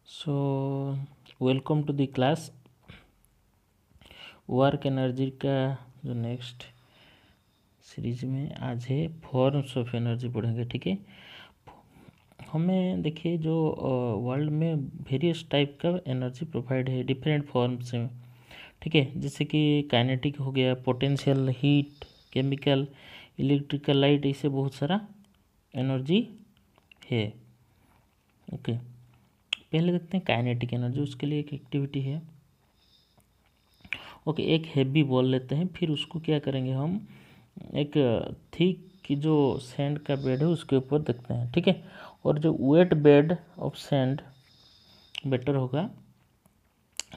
So welcome to the class. Work energy का जो next series में आज है फॉर्म्स ऑफ एनर्जी पढ़ेंगे। ठीक है, हमें देखिए जो वर्ल्ड में वेरियस टाइप का एनर्जी प्रोवाइड है डिफरेंट फॉर्म्स में। ठीक है, जैसे कि काइनेटिक हो गया, potential, heat, chemical, electrical, light, ऐसे बहुत सारा एनर्जी है। ओके, पहले देखते हैं काइनेटिक एनर्जी। उसके लिए एक एक्टिविटी है। ओके, एक हैवी बॉल लेते हैं, फिर उसको क्या करेंगे, हम एक थिक की जो सैंड का बेड है उसके ऊपर देखते हैं। ठीक है, और जो wet bed of sand better होगा,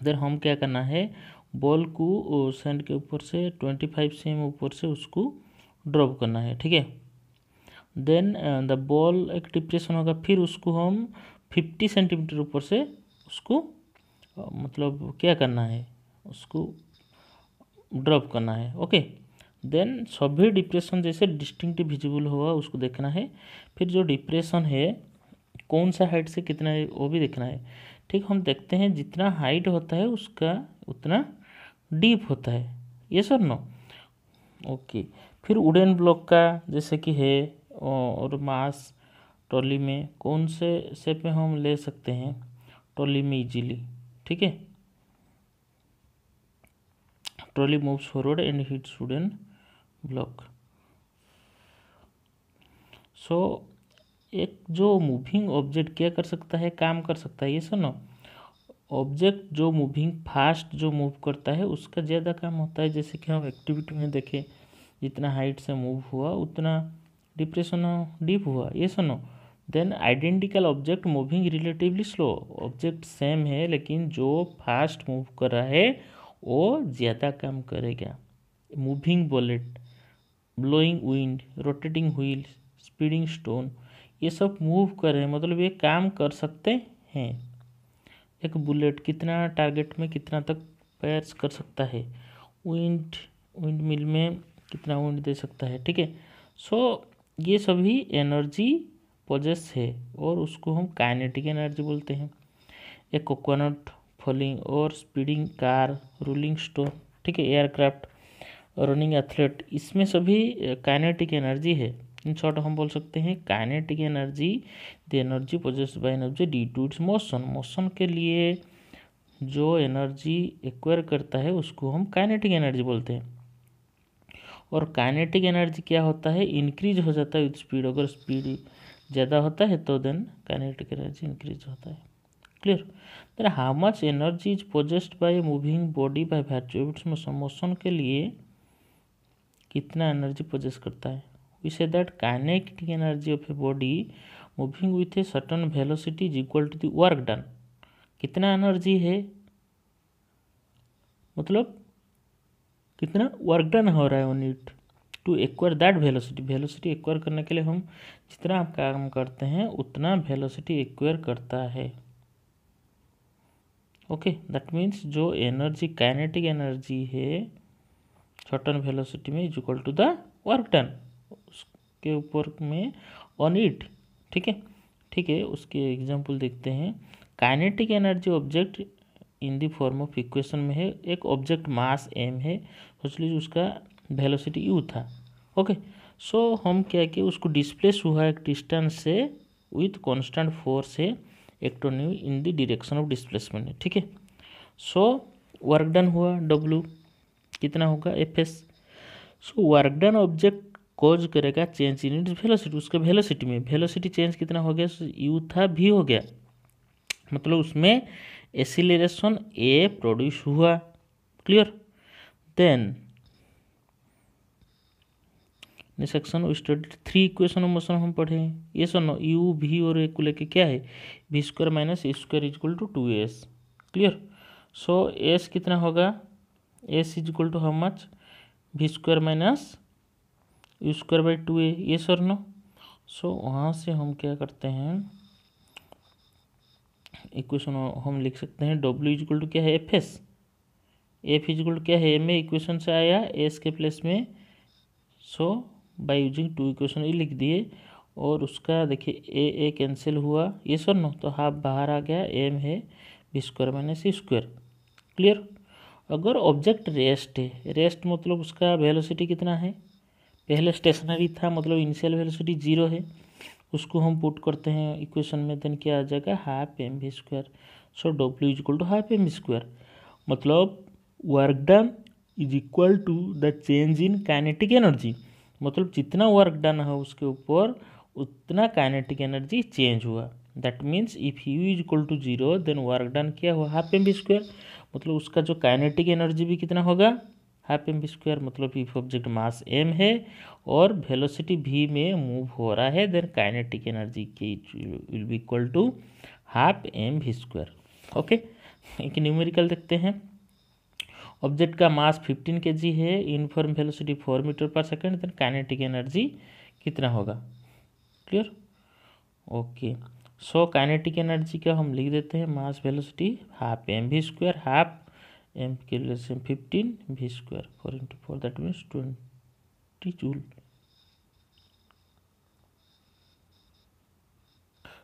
इधर हम क्या करना है, बॉल को सैंड के ऊपर से 25 cm ऊपर से उसको ड्रॉप करना है। ठीक है, देन द बॉल एक डिप्रेशन होगा, फिर उसको हम 50 सेंटीमीटर ऊपर से उसको मतलब क्या करना है, उसको ड्रॉप करना है। ओके, देन सभी डिप्रेशन जैसे डिस्टिंक्ट विजिबल हुआ उसको देखना है। फिर जो डिप्रेशन है कौन सा हाइट से कितना है वो भी देखना है। ठीक, हम देखते हैं जितना हाइट होता है उसका उतना डीप होता है। ये सर नो। ओके, फिर वुडन ब्लॉक का जैसे कि है और मास ट्रॉली में कौन से शेप में हम ले सकते हैं ट्रॉली में इजीली। ठीक है, trolley moves forward and hits wooden block. So एक जो मूविंग ऑब्जेक्ट क्या कर सकता है, काम कर सकता है। ये सुनो, ऑब्जेक्ट जो मूविंग फास्ट जो मूव करता है उसका ज़्यादा काम होता है। जैसे कि हम एक्टिविटी में देखें, जितना हाइट से मूव हुआ उतना डिप्रेशन डीप हुआ। ये सुनो, then identical object moving relatively slow. Object same है लेकिन जो फास्ट मूव कर रहा है वो ज़्यादा काम करेगा। Moving bullet, blowing wind, rotating wheel, speeding stone, ये सब मूव कर रहे हैं, मतलब ये काम कर सकते हैं। एक बुलेट कितना टारगेट में कितना तक फायर कर सकता है, विंड मिल में कितना विंड दे सकता है। ठीक है, सो ये सभी एनर्जी पोजेस है और उसको हम काइनेटिक एनर्जी बोलते हैं। एक कोकोनट फॉलिंग और स्पीडिंग कार, रोलिंग स्टोन, ठीक है, एयरक्राफ्ट, रनिंग एथलीट, इसमें सभी काइनेटिक एनर्जी है। इन शॉर्ट हम बोल सकते हैं kinetic energy the energy possessed by an object due to its motion. Motion के लिए जो एनर्जी एक्वायर करता है उसको हम काइनेटिक एनर्जी बोलते हैं। और काइनेटिक एनर्जी क्या होता है, इंक्रीज हो जाता है विद स्पीड। अगर स्पीड ज़्यादा होता है तो देन काइनेटिक एनर्जी इंक्रीज होता है। Clear. Then how much energy is possessed by moving body by virtue of its motion. Motion के लिए कितना एनर्जी पोजेस करता है। We say that kinetic energy of a body moving with a certain velocity is equal to the work done. कितना energy है, मतलब कितना work done हो रहा है on it to acquire that velocity. Velocity acquire करने के लिए हम जितना काम करते हैं उतना वेलोसिटी एक्वायर करता है। ओके, दैट मीन्स जो एनर्जी काइनेटिक एनर्जी है सर्टन वेलोसिटी में is equal to the work done, उसके ऊपर में ऑन इट। ठीक है, ठीक है, उसके एग्जांपल देखते हैं। Kinetic energy object in the form of equation में है। एक ऑब्जेक्ट मास m है, सोच लीजिए उसका वेलोसिटी u था। ओके, सो हम क्या किए, उसको डिस्प्लेस हुआ एक डिस्टेंस से विथ कांस्टेंट फोर्स है electron in the direction of displacement है। ठीक है, सो वर्क डन हुआ w कितना होगा fs। सो वर्क डन ऑब्जेक्ट कॉज करेगा चेंज इन इट्स वेलोसिटी। उसके वेलोसिटी में वेलोसिटी चेंज कितना हो गया, u था v हो गया, मतलब उसमें एक्सीलरेशन a प्रोड्यूस हुआ। Clear. Then section we study 3 equation of motion हम पढ़े हैं। ये सुनो, u v और a को लेके क्या है, v square minus a square is equal to 2s। Clear. So s कितना होगा, s is equal to how much, v square minus u square by 2a। ये सर नो। सो वहाँ से हम क्या करते हैं, इक्वेशन हम लिख सकते हैं w इज इक्वल टू क्या है, F S. F is equal to क्या है, में इक्वेशन से आया एस के प्लेस में, सो बाय यूजिंग 2 इक्वेशन ये लिख दिए। और उसका देखिए ए कैंसिल हुआ, ये सुनो तो हाफ बाहर आ गया, एम है बी स्क्वायर माइनस सी स्क्वायर। क्लियर। अगर ऑब्जेक्ट रेस्ट है, रेस्ट मतलब उसका वेलोसिटी कितना है, पहले स्टेशनरी था मतलब इनिशियल वेलोसिटी 0 है, उसको हम पुट करते हैं इक्वेशन में, देन क्या आ जाएगा half M we square. So W is equal to half M we square, मतलब work done is equal to the change in kinetic energy, मतलब जितना वर्क डन है उसके ऊपर उतना काइनेटिक एनर्जी चेंज हुआ। That means if U is equal to 0 then work done क्या हुआ हाफ एम वी स्क्वायर, मतलब उसका जो काइनेटिक एनर्जी भी कितना होगा हाफ एम वी स्क्वायर। मतलब इफ ऑब्जेक्ट मास एम है और वेलोसिटी v में मूव हो रहा है देन काइनेटिक एनर्जी की will be equal to half M we square. Okay, एक न्यूमेरिकल देखते हैं। ऑब्जेक्ट का मास 15 kg है, यूनिफॉर्म वेलोसिटी 4 मीटर पर सेकेंड, देन काइनेटिक एनर्जी कितना होगा। Clear. Okay, so kinetic energy का हम लिख देते हैं mass velocity half M we square, half m के लिए 15 v square 4 into 4 that means 20 joule.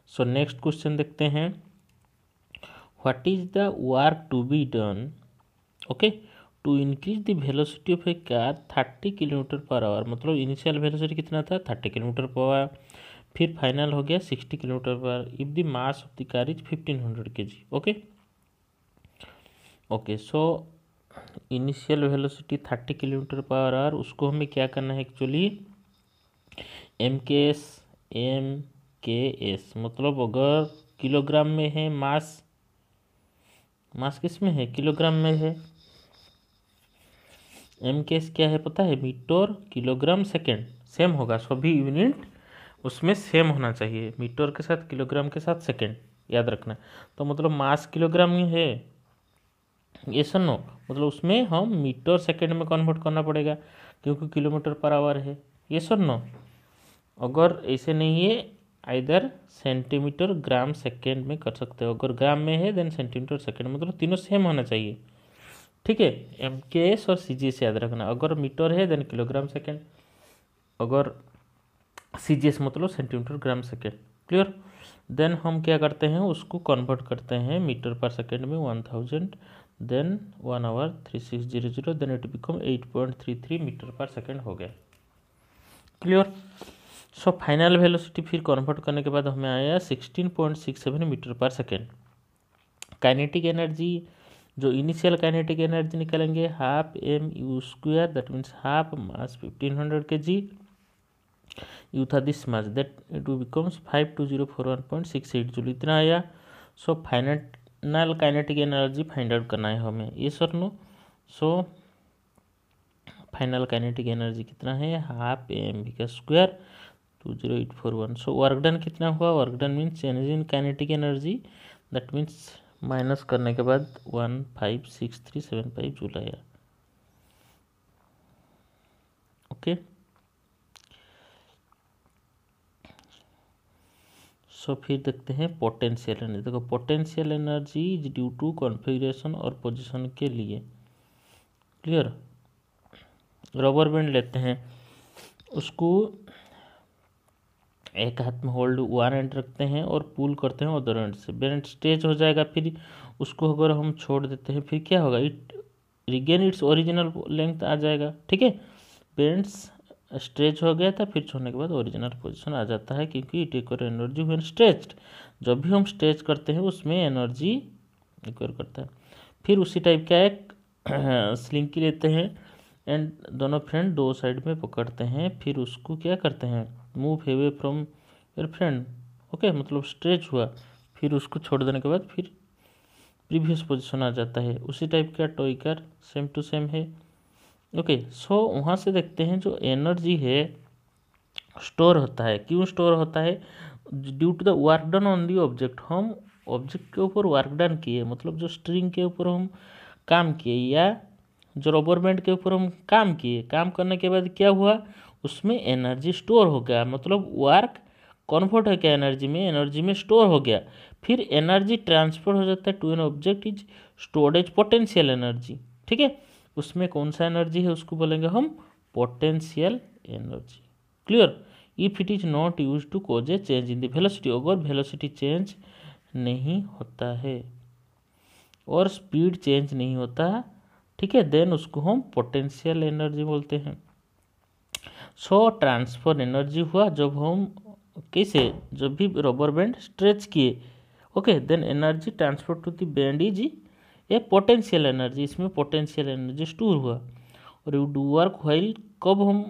So next question देखते हैं, what is the work to be done okay to increase the velocity of a car 30 kilometre पर hour, मतलब initial velocity कितना था 30 kilometre पर our, फिर फाइनल हो गया 60 किलोमीटर पर hour if the mass of the car is 1500 kg। Okay okay, so initial velocity 30 kilometre पर आवर, उसको हमें क्या करना है एक्चुअली एम के एस, मतलब अगर किलोग्राम में है मास, मास किस में है किलोग्राम में है, एम के एस क्या है पता है मीटर किलोग्राम सेकेंड, सेम होगा सभी यूनिट उसमें सेम होना चाहिए, मीटर के साथ किलोग्राम के साथ सेकेंड याद रखना। तो मतलब मास किलोग्राम में है ये सुनो, मतलब उसमें हम मीटर सेकेंड में कन्वर्ट करना पड़ेगा क्योंकि किलोमीटर पर आवर है, ये सुनो। अगर ऐसे नहीं है आइदर सेंटीमीटर ग्राम सेकेंड में कर सकते हो, अगर ग्राम में है देन सेंटीमीटर सेकेंड, मतलब तीनों सेम होना चाहिए। ठीक है, एम के एस और सी जी एस याद रखना, अगर मीटर है देन किलोग्राम सेकेंड, अगर सी जी एस मतलब centimetre gram second. Clear. Then हम क्या करते हैं उसको कन्वर्ट करते हैं मीटर पर सेकेंड में 1000, then 1 hour 3600, then it become 8.33 metre पर सेकेंड हो गया। क्लियर। सो फाइनल वेलोसिटी फिर कन्वर्ट करने के बाद हमें आया 16.67 मीटर पर सेकेंड। काइनेटिक एनर्जी जो इनिशियल काइनेटिक एनर्जी निकालेंगे half M U square, that means half mass 1500 kg, U था this mass that it becomes 52041.68 joule, इतना आया। So final kinetic energy find out करना है हमें, ये sir no. So final kinetic energy कितना है हाफ एम वी का स्क्वायर 20841। सो वर्क डन कितना हुआ, work done means change in kinetic energy, that means minus करने के बाद 156375 जूल आया। ओके, सो फिर देखते हैं पोटेंशियल एनर्जी। देखो potential energy is due to configuration और पोजीशन के लिए। क्लियर। रबर बैंड लेते हैं, उसको एक हाथ में होल्ड वन एंड रखते हैं और पुल करते हैं अदर एंड से, बैंड स्ट्रेच हो जाएगा, फिर उसको अगर हम छोड़ देते हैं फिर क्या होगा it regain its original length आ जाएगा। ठीक है, बैंड्स स्ट्रेच हो गया था फिर छोड़ने के बाद ओरिजिनल पोजीशन आ जाता है क्योंकि it equal energy when stretched, जब भी हम स्ट्रेच करते हैं उसमें एनर्जी इक्वल करता है। फिर उसी टाइप का एक स्लिंकी लेते हैं एंड दोनों फ्रेंड दो साइड में पकड़ते हैं, फिर उसको क्या करते हैं move away from your friend. Okay, मतलब स्ट्रेच हुआ फिर उसको छोड़ देने के बाद फिर प्रीवियस पोजीशन आ जाता है, उसी टाइप का टॉयकर सेम टू सेम है। ओके, सो वहाँ से देखते हैं जो एनर्जी है स्टोर होता है, क्यों स्टोर होता है due to the work done on the object, हम ऑब्जेक्ट के ऊपर वर्क डन किए, मतलब जो स्ट्रिंग के ऊपर हम काम किए या जो रबर बैंड के ऊपर हम काम किए, काम करने के बाद क्या हुआ उसमें एनर्जी स्टोर हो गया, मतलब वर्क कन्वर्ट है क्या एनर्जी में स्टोर हो गया, फिर एनर्जी ट्रांसफर हो जाता है to an object is stored as potential energy. ठीक है, उसमें कौन सा एनर्जी है उसको बोलेंगे हम potential energy. Clear. If it is not use to cause a change in the velocity, अगर वेलोसिटी चेंज नहीं होता है और स्पीड चेंज नहीं होता, ठीक है, देन उसको हम पोटेंशियल एनर्जी बोलते हैं। सो ट्रांसफर एनर्जी हुआ जब हम कैसे, जब भी रबर बैंड स्ट्रेच किए, okay, then energy transfer to the band is a potential energy, इसमें पोटेंशियल एनर्जी स्टोर हुआ। और यू डू वर्क व्हाइल, कब हम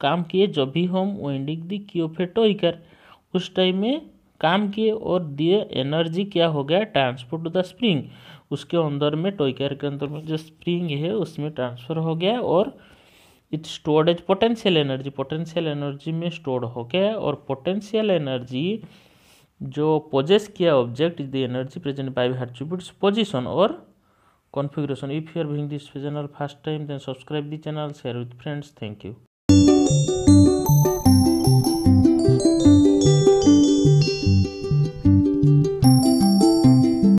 काम किए, जब भी हम वाइंडिंग द की ऑफ ए टॉयकर, उस टाइम में काम किए और दिए एनर्जी क्या हो गया, ट्रांसफर टू द स्प्रिंग, उसके अंदर में टॉयकर के अंदर में जो स्प्रिंग है उसमें ट्रांसफर हो गया और it stored as potential energy, potential energy में स्टोर्ड हो गया। और पोटेंशियल एनर्जी जो पोजेस किया object is the energy present by virtue of its position और configuration. If you are viewing this channel first time, then subscribe the channel, share with friends. Thank you.